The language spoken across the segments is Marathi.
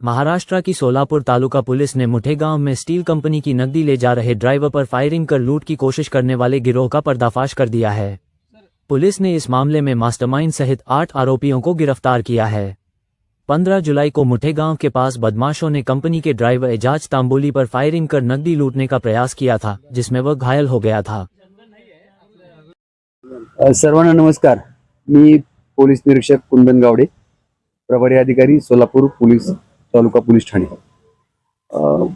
महाराष्ट्र की सोलापुर तालुका पुलिस ने मुठे गांव में स्टील कंपनी की नकदी ले जा रहे ड्राइवर पर फायरिंग कर लूट की कोशिश करने वाले गिरोह का पर्दाफाश कर दिया है। पुलिस ने इस मामले में मास्टरमाइंड सहित 8 आरोपियों को गिरफ्तार किया है। 15 जुलाई को मुठे गांव के पास बदमाशों ने कंपनी के ड्राइवर एजाज तांबोली पर फायरिंग कर नकदी लूटने का प्रयास किया था, जिसमें वह घायल हो गया था। सर्वांना नमस्कार। मी पोलीस निरीक्षक कुंदन गावडे, प्रभारी अधिकारी सोलापूर पोलीस तालुका पोलीस ठाणे।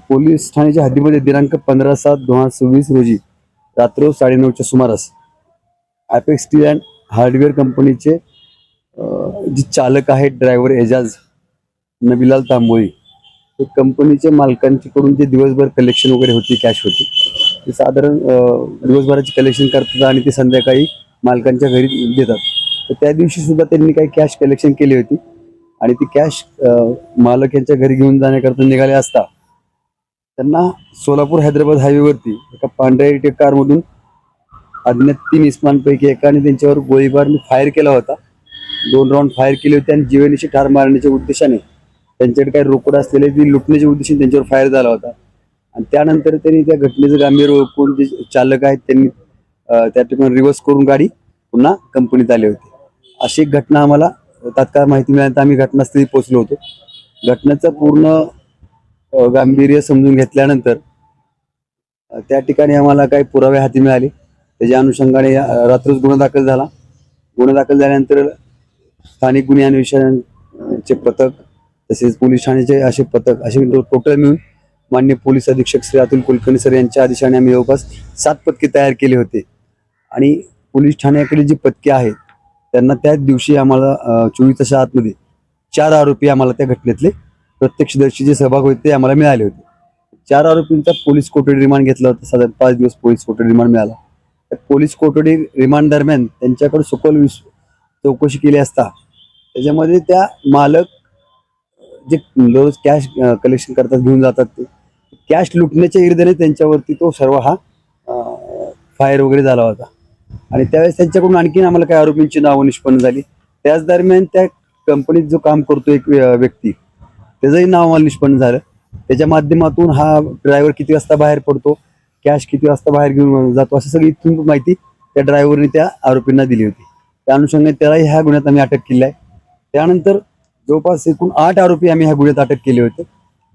पोलीस ठाण्याच्या हद्दीमध्ये दिनांक 15/7/2026 रोजी रात्र 9:30च्या सुमारास अपेक्स स्टील अँड हार्डवेअर कंपनीचे जे चालक आहेत ड्रायव्हर एजाज नबीलाल तांबोळी, ते कंपनीच्या मालकांकडून जे दिवसभर कलेक्शन वगैरे होती, कॅश होती, ते साधारण दिवसभराची कलेक्शन करतात आणि ते संध्याकाळी मालकांच्या घरी देतात। तर त्या दिवशी सुद्धा त्यांनी काही कॅश कलेक्शन केली होती आणि ती कॅश मालक यांच्या घरी घेऊन जाण्याकरता निघाले असता त्यांना सोलापूर हैदराबाद हायवेवरती एका पांढऱ्या कारमधून अज्ञात 3 इस्मांपैकी एकाने त्यांच्यावर गोळीबार फायर केला होता। 2 राऊंड फायर केले होते आणि जीवनिशी ठार मारण्याच्या उद्देशाने त्यांच्याकडे काही रोकड असलेले ती लुटण्याच्या उद्देशाने त्यांच्यावर फायर झाला होता। आणि त्यानंतर त्यांनी त्या घटनेचं गांभीर्य ओळखून जे चालक आहेत त्यांनी त्या ठिकाणी रिव्हर्स करून गाडी पुन्हा कंपनीत आले होते। अशी एक घटना आम्हाला तात्काळ माहिती मिळाल्यानंतर आम्ही घटनास्थळी पोहोचलो होतो। घटनेचं पूर्ण गांभीर्य समजून घेतल्यानंतर त्या ठिकाणी आम्हाला काही पुरावे हाती मिळाले। त्याच्या अनुषंगाने रात्रच गुन्हा दाखल झाला। गुन्हा दाखल झाल्यानंतर स्थानिक गुन्हे अन्वेषणाचे पथक तसेच पोलीस ठाण्याचे असे पथक असे टोटल मिळून माननीय पोलीस अधीक्षक श्री अतुल कुलकर्णी सर यांच्या आदेशाने आम्ही जवळपास 7 पथके तयार केले होते। आणि पोलीस ठाण्याकडे जी पथके आहेत त्यांना त्याच दिवशी आम्हाला 24 तासाच्या आतमध्ये 4 आरोपी आम्हाला त्या घटनेतले प्रत्यक्षदर्शी जे सहभाग होते ते आम्हाला मिळाले होते। 4 आरोपींचा पोलीस कोठडी रिमांड घेतला होता। साधारण 5 दिवस पोलीस कोठडी रिमांड मिळाला। त्या पोलीस कोठडी रिमांड दरम्यान त्यांच्याकडे सखोल चौकशी केली असता त्याच्यामध्ये त्या मालक जे रोज कॅश कलेक्शन करतात, घेऊन जातात, ते कॅश लुटण्याच्या इर्द्याने त्यांच्यावरती तो सर्व हा फायर वगैरे झाला होता। आणि त्यावेळेस त्यांच्याकडून आणखीन आम्हाला काही आरोपींची नावं निष्पन्न झाली। त्याच दरम्यान त्या कंपनीत जो काम करतो एक व्यक्ती, त्याचंही नाव आम्हाला निष्पन्न झालं। त्याच्या माध्यमातून हा ड्रायव्हर किती वाजता बाहेर पडतो, कॅश किती वाजता बाहेर घेऊन जातो, असं सगळी इथून माहिती त्या ड्रायव्हरने त्या आरोपींना दिली होती। त्या अनुषंगाने त्यालाही ह्या गुन्ह्यात आम्ही अटक केली आहे। त्यानंतर जवळपास एकूण 8 आरोपी आम्ही ह्या गुन्ह्यात अटक केले होते।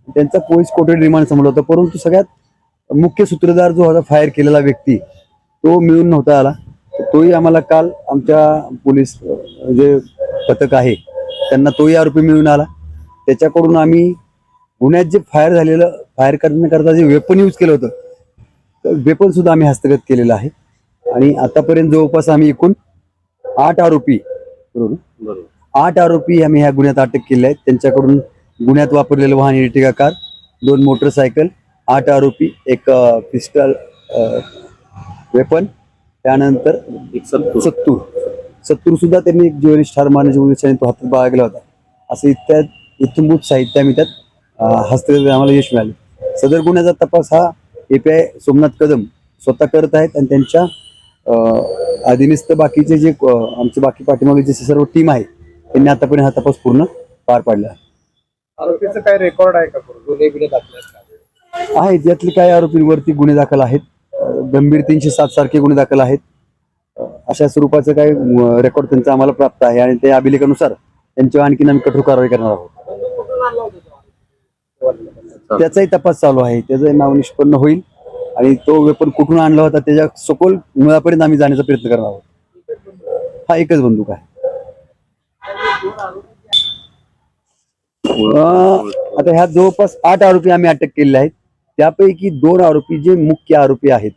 त्यांचा पोलीस कोठडी रिमांड संपला होता, परंतु सगळ्यात मुख्य सूत्रधार जो होता फायर केलेला व्यक्ती तो मिळून नव्हता आला। तोही आम्हाला काल आमच्या पोलीस जे पथक आहे त्यांना तोही आरोपी मिळून आला। त्याच्याकडून आम्ही गुन्ह्यात जे फायर करण्याकरता जे वेपन यूज केलं होतं, तर वेपन सुद्धा आम्ही हस्तगत केलेलं आहे। आणि आतापर्यंत जवळपास आम्ही एकूण 8 आरोपी बरोबर 8 आरोपी आम्ही ह्या गुन्ह्यात अटक केले आहेत। त्यांच्याकडून गुन्ह्यात वापरलेलं वाहन इर्टिगा कार, 2 मोटरसायकल, 8 आरोपी, एक पिस्टल वेपन, त्यानंतर एक सत्तूर सुद्धा त्यांनी एक जीवनिश ठार मारण्याच्या उद्देशाने तो हातात बाळगला होता। असं इत्याभूत साहित्य आम्ही त्यात हस्तगत आम्हाला यश मिळाले। सदर गुन्ह्याचा तपास हा API सोमनाथ कदम स्वतः करत आहेत आणि त्यांच्या अधीनस्थ बाकीचे जे आमचे बाकी पाठीमागे जे सर्व टीम आहे त्यांनी आतापर्यंत हा तपास पूर्ण पार पाडला आहे। आरोपीचं काय रेकॉर्ड आहे का? गुन्हे दाखल आहेत, यातले काही आरोपींवरती गुन्हे दाखल आहेत। गंभीर 307 सारखे गुन्हे दाखल आहेत। अशा स्वरूपाचं काही रेकॉर्ड त्यांचा आम्हाला प्राप्त आहे आणि त्या अभिलेखानुसार त्यांच्यावर आणखीन आम्ही कठोर कारवाई करणार आहोत। त्याचाही तपास चालू आहे, त्याचं नाव निष्पन्न होईल आणि तो वेपन कुठून आणला होता त्याच्या सखोल मुळापर्यंत आम्ही जाण्याचा प्रयत्न करणार आहोत। हा एकच बंदूक आहे। आता ह्या जवळपास 8 आरोपी आम्ही अटक केलेले आहेत। त्यापैकी 2 आरोपी जे मुख्य आरोपी आहेत,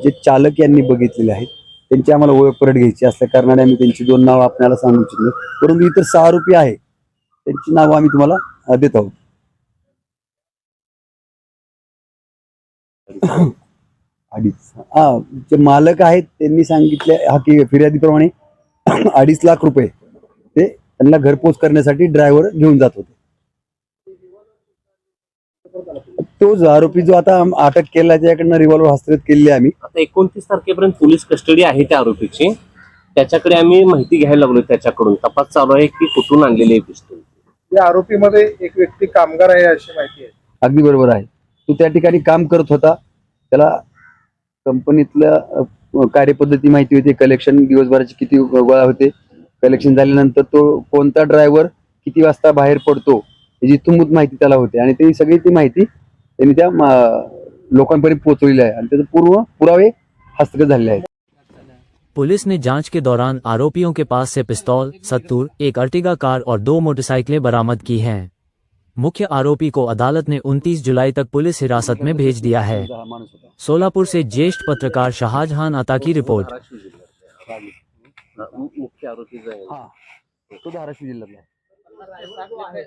जे चालक यांनी बघितलेले आहेत, त्यांची आम्हाला ओळख परत घ्यायची असल्या कारणाने आम्ही त्यांची 2 नावं आपल्याला सांगू इच्छितो। परंतु इतर 6 आरोपी आहेत त्यांची नावं आम्ही तुम्हाला देत आहोत। जे मालक आहेत त्यांनी सांगितले की फिर्यादीप्रमाणे 2.5 लाख रुपये ते त्यांना घरपोच करण्यासाठी ड्रायव्हर घेऊन जात होते। तो आरोपी जो आता अटक केला त्याच्याकडनं रिव्हॉल्वर हस्तगत केलेली आम्ही। आता 29 तारखेपर्यंत पोलीस कस्टडी आहे त्या आरोपीची, त्याच्याकडे आम्ही माहिती घ्यायला लागलो। त्याच्याकडून तपास चालू आहे की कुठून आणलेली आहे पिस्तूल। या आरोपीमध्ये एक व्यक्ती कामगार आहे अशी माहिती आहे. अगदी बरोबर आहे. तो त्या ठिकाणी काम करत होता. त्याला कंपनीतल्या कार्यपद्धती माहिती होती. कलेक्शन दिवसभराचे किती गोळा होते, कलेक्शन झाल्यानंतर तो कोणता ड्रायव्हर किती वाजता बाहेर पडतो याची इत्थंभूत माहिती त्याला होते आणि ती सगळी ती माहिती त्यांनी त्या लोकांपर्यंत पोहोचवलेली आहे आणि त्याचे पूर्व पुरावे हस्तगत झालेले आहेत. पुलिस ने जांच के दौरान आरोपियों के पास से पिस्तौल, सत्तूर, एक अर्टिगा कार और 2 मोटरसाइकिलें बरामद की हैं। मुख्य आरोपी को अदालत ने 29 जुलाई तक पुलिस हिरासत में भेज दिया है। सोलापुर से ज्येष्ठ पत्रकार शाहजहां अता की रिपोर्ट। मुख्य आरोपी जो आहे तो धाराशिव जिल्ह्यातला आहे.